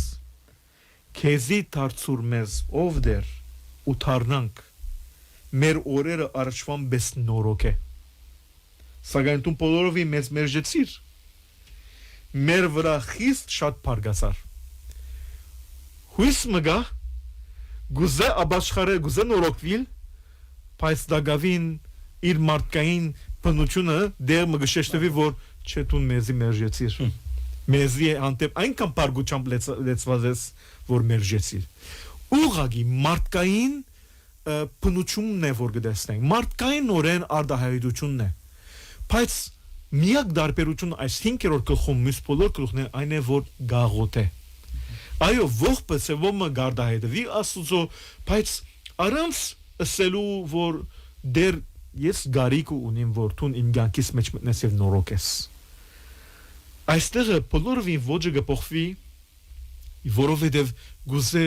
Քեզի թարցուր մեզ ով դեր ու թարնանք մեր օրերը առաջվան բես նորոք է։ Սակայն տուն բոլորովի մեզ մերժեցիր։ Մեր վրա խիստ շատ պարգասար։ Հույս մգա գուզե աբաշխարե գուզե նորոքվիլ, բայց դագավին իր մարդկային բնությունը դեր մգշեշտվի, որ չէ տուն մեզի մերժեցիր։ Մեզի հանդեպ այնքան պարգուչամբ լեցված ես, որ մերժեցիր։ Ուղղակի մարդկային բնությունն է, որ գտեսնենք, մարդկային նորեն արդահայտությունն է, բայց միակ դարբերություն այս 5-րդ գլխում մյուս բոլոր գլուխներն այն է, որ գաղոտ է։ Այո, ողբը ծևոմը գարդահայտվի Աստծո, բայց առանց ասելու, որ դեր ես գարիկ ունիմ, որ տուն իմ կյանքիս մեջ մտնես եւ նորոք ես։ Այստեղ բոլորովին ոճը գփոխվի, որովհետեւ գուզե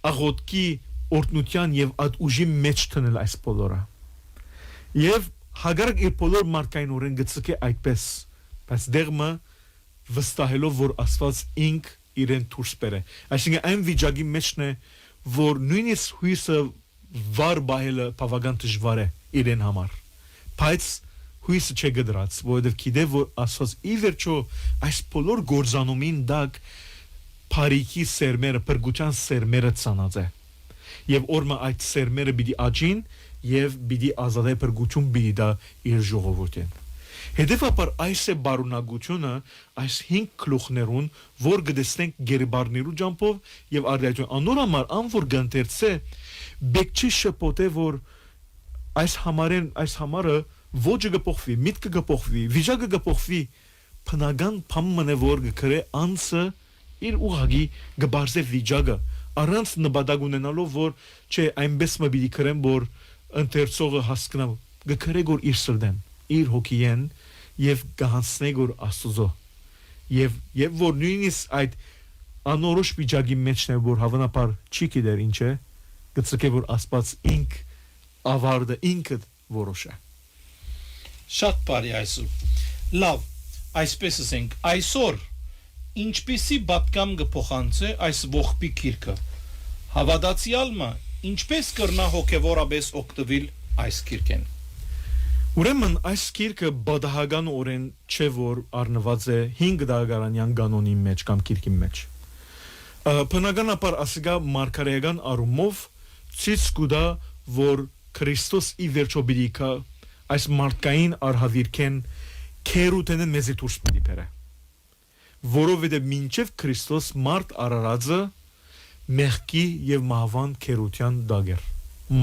աղոտքի օրտնության եւ այդ ուժի մեջ տնել այս բոլորը։ Եվ հագարակ իր բոլոր մարդկային օրեն գծկե այդպես, բայց դերմը վստահելով, որ Աստված ինք իրեն դուրս բերե։ Այսինքն այն վիճակի մեջն է, որ նույնիսկ հույսը վար բահելը բավական դժվար է իրեն համար։ Բայց հույսը չգդրած, որովհետև գիտե, որ Աստված ի վերջո այս բոլոր գործանումին դակ բարիքի սերմերը, բրգության սերմերը ցանած է։ Եվ օրմը այդ սերմերը պիտի աճին եւ պիտի ազատե բրգություն պիտի դա իր ժողովրդին։ Հետևաբար այս է բարունակությունը այս 5 գլուխներուն, որ գտեսնենք գերբարներու ջամփով եւ արդյունքում անորամար անոր գանտերցե բեկչի շփոթե, որ այս համարը ոճը գփոխվի, միտքը գփոխվի, վիճակը գփոխվի, բնական փամմն է, որ գկրե անցը իր ուղագի գբարզե վիճակը առանց նպատակ ունենալով, որ չէ այնպես մը պիտի կրեմ, որ ընթերցողը հասկանա, գկրե որ իր սրդեն, իր հոգիեն եւ գահանցնե որ Աստծո եւ որ նույնիսկ այդ անորոշ վիճակի մեջն է, որ հավանաբար չի գիտեր ինչ է, գծկե որ Աստված ինք ավարտը ինքը որոշ է։ Շատ բարի այսօր։ Լավ, այսպես ասենք, այսօր ինչպիսի պատկամ կփոխանցե այս ողբի քիրքը։ Հավատացյալը ինչպես կրնա հոգևորապես օգտվել այս քիրքեն։ Ուրեմն այս քիրքը բադահական օրեն չէ, որ առնված է 5 դարականյան կանոնի մեջ կամ քիրքի մեջ։ Բնականաբար ասիկա մարգարեական առումով ցույց կտա, որ Քրիստոս ի վերջո պիտի կա այս մարդկային արհավիրքեն քերութենը մեզի դուրս պիտի բերե։ Որովհետև մինչև Քրիստոս մարդ արարածը մեղքի եւ մահվան քերության դագեր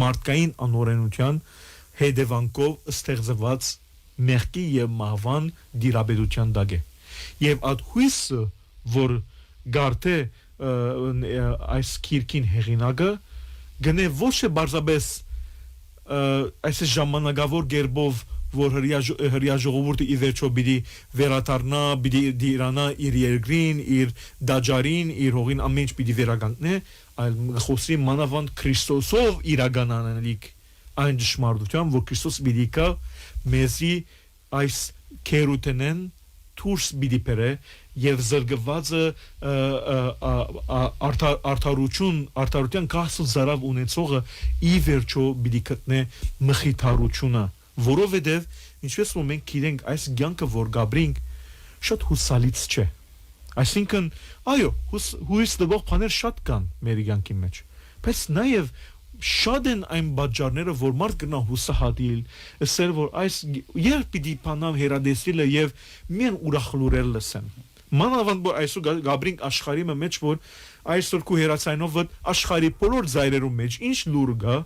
մարդկային անօրենության հետևանքով ստեղծված մեղքի եւ մահվան դիրաբեդության դագ է եւ այդ հույսը որ գարթե այս քիրքին հեղինակը գնե ոչ թե բարձաբես այս ժամանակավոր գերբով որ հրյա ժողովուրդը ի վերջո պիտի վերադառնա, պիտի դիրանա իր երկրին, իր դաջարին, իր հողին ամեն ինչ պիտի վերականգնի, այլ խոսի մանավանդ Քրիստոսով իրականանալիք այն ճշմարտությամբ, որ Քրիստոս պիտի կա մեզի այս քերութենեն դուրս պիտի բերե եւ զրկվածը արդարության կասու զարավ ունեցողը ի վերջո պիտի գտնե մխիթարությունը որովհետև ինչպես որ մենք գիտենք այս ցանկը որ գաբրինք շատ հուսալից չէ այսինքն այո հույս դող բաներ շատ կան մեր ցանկի մեջ բայց նաև շատ են այն բաժարները որ մարդ գնա հուսահատիլ ասել որ այս երբ պիտի բանավ հերադեսիլը եւ մեն ուրախ լուրեր լսեն մանավանդ որ այսօր գաբրինք աշխարհի մեջ որ այսօր քու հերացայնով աշխարհի բոլոր զայրերում մեջ ինչ լուր գա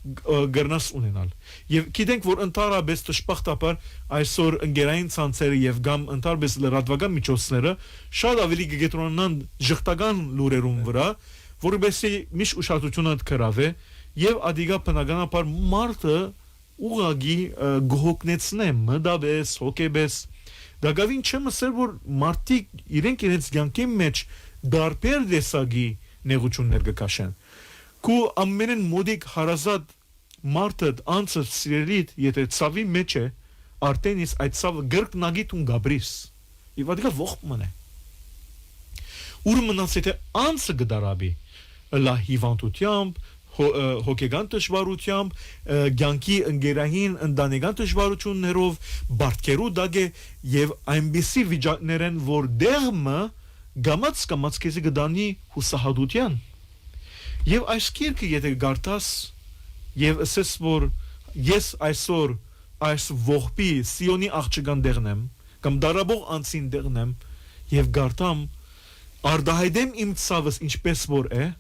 գրնաս ունենալ եւ գիտենք որ ընդհանրապես դժբախտաբար այսօր ընկերային ցանցերը եւ գամ ընդհանրապես լրատվական միջոցները շատ ավելի կգետրոնան ժխտական լուրերում վրա որովհետեւ միշտ ուշադրությունը կրավե եւ ադիգա բնականաբար մարդը ուղագի գողոկնեցնե մդաբես հոկեբես դակավին չեմ ասել որ մարդիկ իրենք իրենց ցանկի մեջ դարբեր դեսագի նեղություններ կքաշեն Կու ամենեն մոդիկ հարազատ մարդը անցը սիրելիդ եթե ցավի մեջ է արդեն ის այդ ցավը գրկնագիտ ու գաբրիս եւ ադիգա ողջ մնա ուրմնաց եթե անցը գդարաբի լա հիվանդությամբ հոգեգան դժվարությամբ ցանկի ընկերային ընտանեկան դժվարություններով բարդքերու դագե եւ այնպիսի վիճակներ են որ դերմը գամած քեզի գդանի հուսահատության Եվ այս քիրքը եթե գարտաս եւ ասես որ ես այսօր այս ողբի Սիոնի աղջկան դեղնեմ կամ դարաբող անցին դեղնեմ եւ գարտամ արդահայտեմ իմ ցավս ինչպես որ է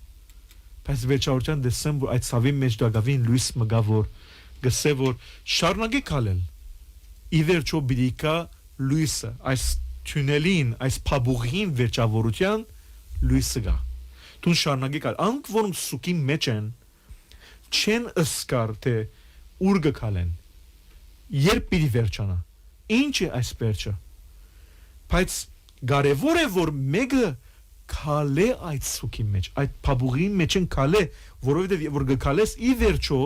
բայց վերջավորության դեսեմ որ այդ ցավի մեջ դակավին լույս մգա որ գսե որ շարունակի քալել ի վերջո բիդիկա լույսը այս թունելին այս փաբուղին վերջավորության լույսը գա Տուն շարունակի կալ, անք որոնք սուկի մեջ են, չեն ըսկար, թե ուր գկալեն, երբ պիտի վերջանա, ինչ է այս վերջը, բայց կարևոր է, որ մեկը կալե այդ սուկի մեջ, այդ փաբուղի մեջ են կալե, որովհետև որ գկալես ի վերջո,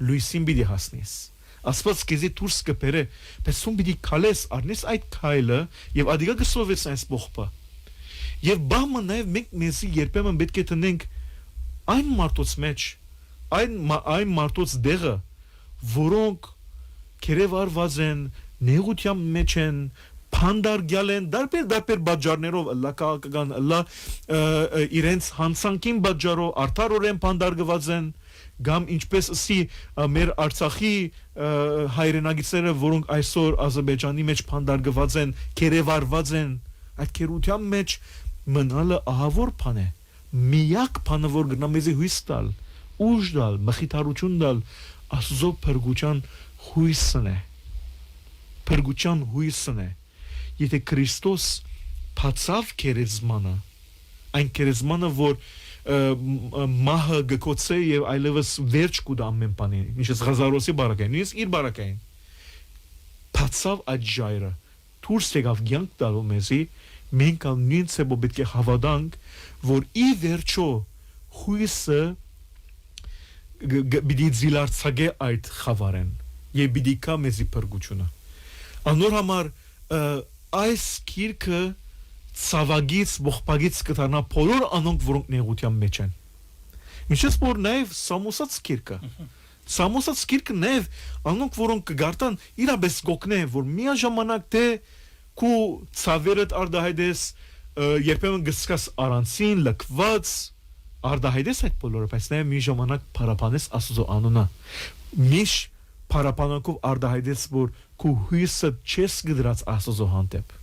լույսին պիտի հասնես, ասված կեզի դուրս կպերը, բայց սում պիտի կալես, արնես այդ կայլը, և ադիգա գսովես այս բողբը, Եվ բամը նաև մենք մեզի երբեմն պետք է տնենք այն մարդոց մեջ, այն մարդոց դեղը, որոնք կերևարված են, նեղության մեջ են, փանդարգյալ են, դարբեր բաժարներով, ըլլա քաղաքական, ըլլա իրենց հանցանքին բաժարով, արդարորեն փանդարգված են, գամ ինչպես ասի մեր Արցախի հայրենագիտները, որոնք այսօր Ադրբեջանի մեջ փանդարգված են, կերևարված են, այդ կերության մեջ մնալը ահավոր բան է միակ բանը որ գնա մեզի հույս տալ ուժ տալ մխիթարություն տալ Աստծո փրկության հույսն է եթե Քրիստոս փածավ քերեզմանը այն քերեզմանը որ մահը գկոցե եւ այլևս վերջ կուտա ամեն բանի ինչպես Ղազարոսի բարակային իսկ իր բարակային փածավ այդ ժայռը դուրս եկավ ցանկ տալու մեզի մենք նույն ցեբով պետք է հավատանք, որ ի վերջո հույսը պիտի զիլարցակե այդ խավարեն եւ պիտի կա մեզի փրկությունը։ Անոր համար այս քիրքը ցավագից ողբագից կտանա բոլոր անոնք, որոնք նեղության մեջ են։ Ինչպես որ նաեւ Սամոսած քիրքը Սամոսած քիրքը նաեւ անոնք, որոնք կգարտան իրապես գոկնե, որ միաժամանակ թե Կու ցավերդ արդահայտես երբեմն գսկաս արանցին լքված արդահայտես այդ բոլորը բայց նաև մի ժամանակ փարապանես Աստծո անունը միշ փարապանակով արդահայտես որ քու հույսը չես գդրած Աստծո հանդեպ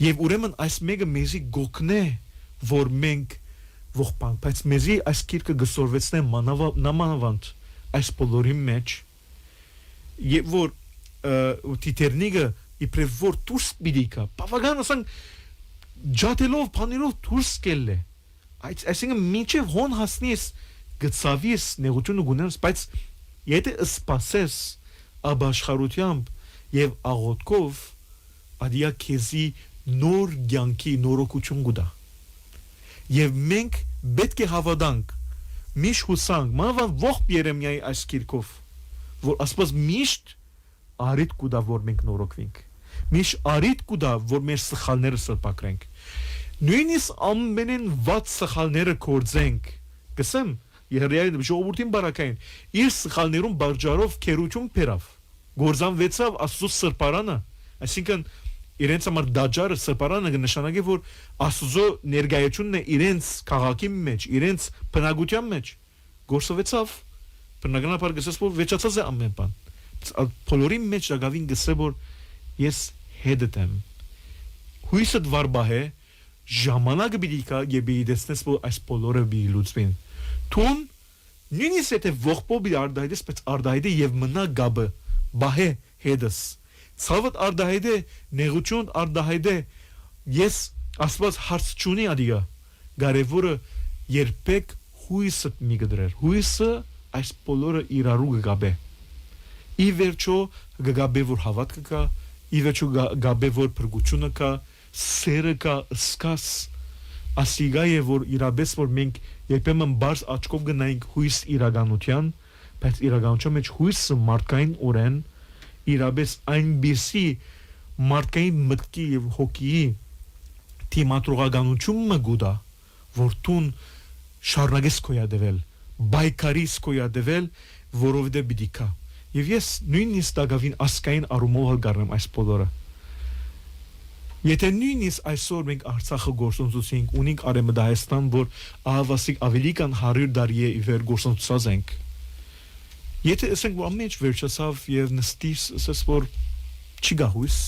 եւ ուրեմն այս մեկը մեզի գոկնե որ մենք ողբան, բայց մեզի այս գիրքը գսորվեցնե նամանավանդ այս բոլորի մեջ եւ որ տիտերնիգը իբրև որ դուրս բիդիկա բավական ասենք ջատելով փանելով դուրս կելլե այսինքն մինչև հոն հասնես գծավիս նեղությունը գունես բայց եթե սպասես աբաշխարությամբ եւ աղոթքով ադիա քեզի նոր ցանկի նորոգություն գուտա եւ մենք պետք է հավատանք միշտ հուսանք մանավանդ ողջ Երեմիայի այս գիրքով որ ասես միշտ արիտ կուտա որ մենք նորոգվենք միշտ արիտ կուտա որ մեր սխալները սրբակրենք նույնիսկ ամենեն վատ սխալները կործենք գսեմ Երեյի ժողովրդին բարակային իր սխալներուն բաժարով քերություն փերավ գործանվեցավ Աստծո սրբարանը այսինքն իրենց համար դաջարը սրբարանը կնշանակի որ Աստծո ներկայությունն է իրենց քաղաքի մեջ իրենց բնակության մեջ գործվեցավ բնականաբար գսես որ վեճացած է ամեն բան բոլորի մեջ դակավին գսե որ ես հետդ եմ հույսը դվարբահ է ժամանակը բիդիկա եւ բիդեսնես որ այս բոլորը բիլուծվին Տուն նույնիսկ եթե ողբոբի արդայդես բայց արդայդը եւ մնա գաբը բահե հետս ցավդ արդայդը նեղություն արդայդը ես ասված հարց չունի ադիա կարևորը երբեք հույսը մի գդրեր հույսը այս բոլորը իրարու գաբե ի վերջո գաբե որ հավատքը կա ի վերջո գաբե որ փրկությունը կա սերը կա սկաս ասիգա է որ իրաբես որ մենք երբեմն բարձ աչքով գնայինք հույս իրականության բայց իրականության մեջ հույսը մարդկային օրեն իրաբես այնպիսի մարդկային մտքի եւ հոգի թիմատրողականությունը գուտա որ տուն շարունակես կոյադվել բայկարիս կոյադվել որովհետեւ բիդիկա եւ ես նույնիսկ դակավին ասկային արումով գարնեմ այս բոլորը Եթե նույնիսկ այսօր մենք Արցախը գործընծուցենք ունենք Արեմդահստան որ ահավասիկ ավելի կան 100 տարի է իվեր գործընծած ենք Եթե ասենք որ ամեն ինչ վերջացավ եւ նստիս ասես որ չի գա հույս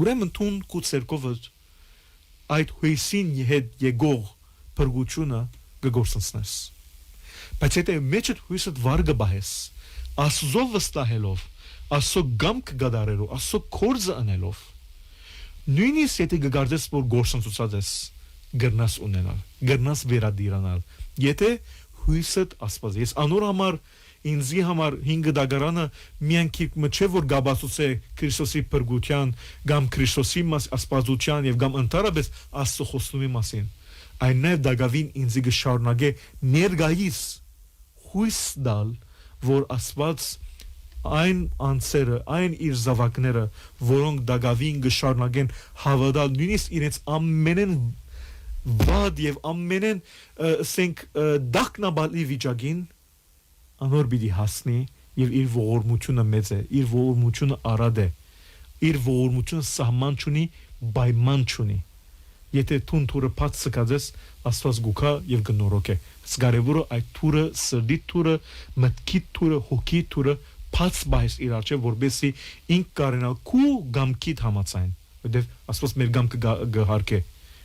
ուրեմն տուն կուցերկով այդ հույսին հետ եկող բրգությունը կգործընծնես բայց եթե մեջդ հույսդ վարգը բահես Աստծո վստահելով Աստծո գամք գդարելով Աստծո կորձը անելով Նույնիսկ եթե գարդես որ գործընծած ես գրնաս ունենալ գրնաս վերադիրանալ եթե հույսդ ասված ես անոր համար ինձի համար 5 դագարանը միայն քիք մչե որ գաբացուցե Քրիստոսի բրգության կամ Քրիստոսի ասվածության եւ կամ ընդհանրապես Աստծո խոստումի մասին այն նաեւ դագավին ինձի գշարունակե ներգայիս հույս դալ որ Աստված այն անձերը, այն իր զավակները, որոնք դակավին գշարունակեն հավատալ նույնիսկ իրենց ամենեն վատ եւ ամենեն ասենք դակնաբալի վիճակին անոր պիտի հասնի եւ իր ողորմությունը մեծ է, իր ողորմությունը արադ է, իր ողորմությունը սահման չունի, պայման չունի։ Եթե տուն թուրը փած սկածես, Աստված գուքա եւ գնորոք է։ Սգարևորը այդ թուրը, սրդի թուրը, մտքի թուրը, հոգի թուրը Փած բայս իր արջև որբեսի ինք կարենալ կու գամքիդ համացայն որտեվ ասված մեր գամքը գհարկե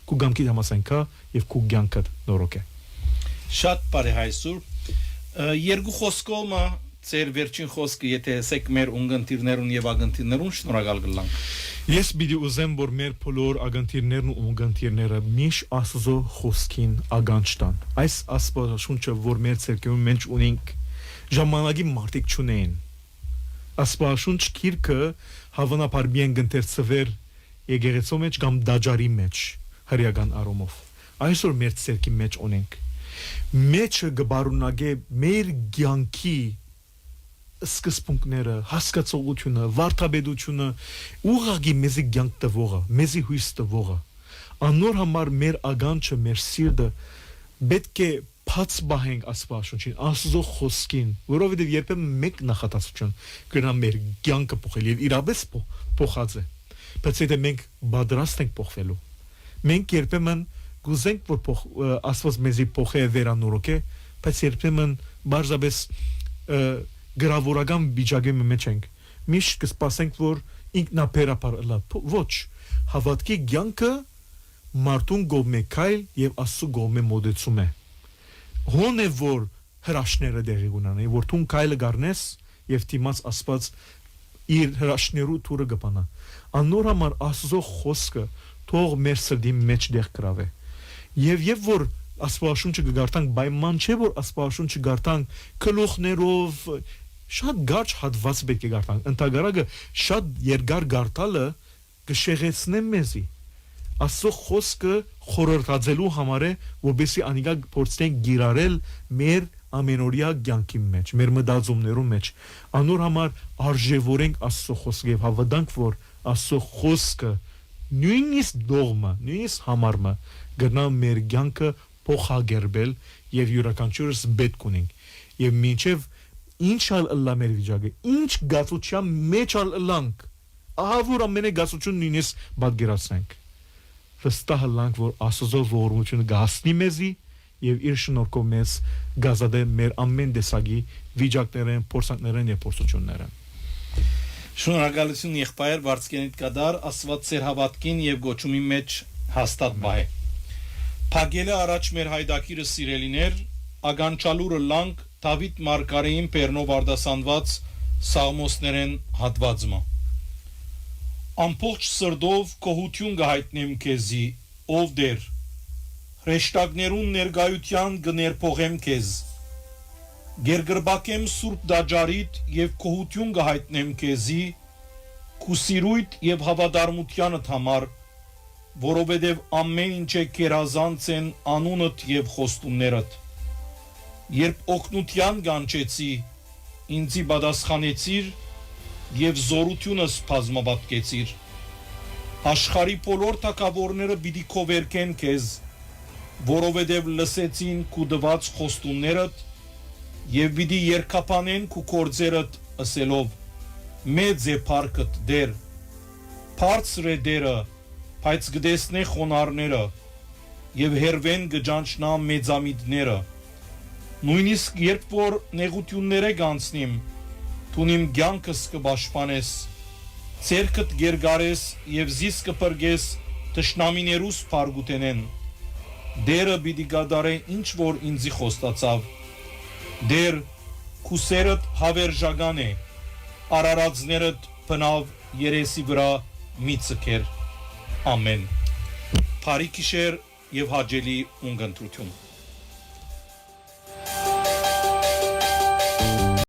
կու գամքիդ համացայն կա եւ կու ցանկդ նորոք է Շատ բարի հայսուր երկու խոսքոմը ծեր վերջին խոսքը եթե ասեք մեր ունգընտիրներուն եւ ագընտիրներուն շնորհակալ գլանք Ես պիտի ուզեմ որ մեր բոլոր ագընտիրներն ու ունգընտիրները միշ Աստծո խոսքին ագանջ տան այս աստվածաշունչը որ մեր ցերկյուն մեջ ունենք ժամանակի մարդիկ չունեն Ասպաշունչ քիրքը հավանաբար միայն գընթերցվեր եկեղեցու մեջ կամ դաջարի մեջ հրյական արումով այսօր մեր ցերկի մեջ ունենք մեջը գբարունագե մեր ցանկի սկզբունքները հասկացողությունը վարդապետությունը ուղղակի մեզի ցանկ տվողը մեզի հույս տվողը անոր համար մեր ագանչը մեր սիրտը պետք է Փած բահենք ասպաշունչին, Աստծո խոսքին, որովհետև երբեմն մեկ նախատասություն կնա մեր կյանքը փոխել եւ իրապես փոխած է։ Բայց եթե մենք պատրաստ ենք փոխվելու, մենք երբեմն գուզենք որ Աստված մեզի փոխե վերանորոգե, բայց երբեմն բարձրապես գրավորական վիճակի մեջ ենք։ Միշտ կսպասենք որ ինքնաբերաբար լա, ոչ, հավատքի կյանքը մարդուն գոմե քայլ եւ Աստծո գոմե մոդեցում է։ հոն է որ հրաշները դեղի ունենան, որ թուն կայլը գարնես եւ դիմաց ասված իր հրաշներու թուրը գպանա։ Անոր համար Աստծո խոսքը թող մեր սրդի մեջ դեղ գրավե։ Եվ որ Աստվածաշունչը գարտանք, պայման չէ որ Աստվածաշունչը գարտանք գլուխներով շատ գարչ հատված պետք է գարտանք։ Ընտագարակը շատ երկար գարտալը կշեղեցնե մեզի։ Աստծո խոսքը խորհրդածելու համար է, որովհետեւ անիկա փորձենք գիրարել մեր ամենօրյա կյանքի մեջ, մեր մտածումներու մեջ։ Անոր համար արժևորենք Աստծո խոսքը եւ հավատանք, որ Աստծո խոսքը նույնիսկ դողմը, նույնիսկ համարմը գնա մեր կյանքը փոխագերբել եւ յուրաքանչյուրս պետք ունենք։ Եվ մինչեւ ինչ ալլա մեր վիճակը, ինչ գացության մեջ ալլանք, ահա որ ամենը գացություն նույնիսկ բادگերացնենք։ Վստահ լանք, որ Աստծո ողորմությունը գահսնի մեզի եւ իր շնորհքով մեզ գազադե մեր ամեն տեսակի վիճակներեն, փորձանքներեն եւ փորձություններեն։ Շնորհակալություն եղբայր Վարդգենիտ կդար Աստված ծեր հավատքին եւ գոչումի մեջ հաստատ բայ։ Փագելը առաջ մեր հայդակիրը սիրելիներ, ագանչալուրը լանք Դավիթ Մարգարեին Պերնով արդասանված Սաղմոսներեն հատվածը։ Ամբողջ սրդով կողություն կհայտնեմ քեզի, ով դեր, հրեշտակներուն ներգայության կներփողեմ քեզ, գերգրբակեմ սուրբ դաջարիտ եւ կողություն կհայտնեմ քեզի, քուսիրույթ եւ հավատարմությանդ համար, որովհետեւ ամեն ինչը կերազանց են անունդ եւ խոստումներդ։ Երբ օգնության կանչեցի, ինձի պատասխանեցիր եւ զորությունս բազմապատկեցիր։ Աշխարհի բոլոր թագավորները պիտի քովերքեն քեզ, որովհետեւ լսեցին քու դված խոստումներդ եւ պիտի երկապանեն քու կորձերդ ասելով. մեծ է փառքդ դեր, բարձր է դերը, բայց գտեսնե խոնարհները եւ հերվեն գճանչնա մեծամիտները։ Նույնիսկ երբ որ նեղությունները կանցնիմ, տունիմ կյանքս կպաշտպանես, ցերկդ գերգարես եւ զիս կփրկես տշնամիներուս փարգուտենեն։ Դերը պիտի գադարե ինչ որ ինձի խոստացավ։ Դեր քուսերդ հավերժական է, արարածներդ բնավ երեսի վրա մի ցկեր։ Ամեն։ Փարի գիշեր եւ հաջելի ունգընտրություն։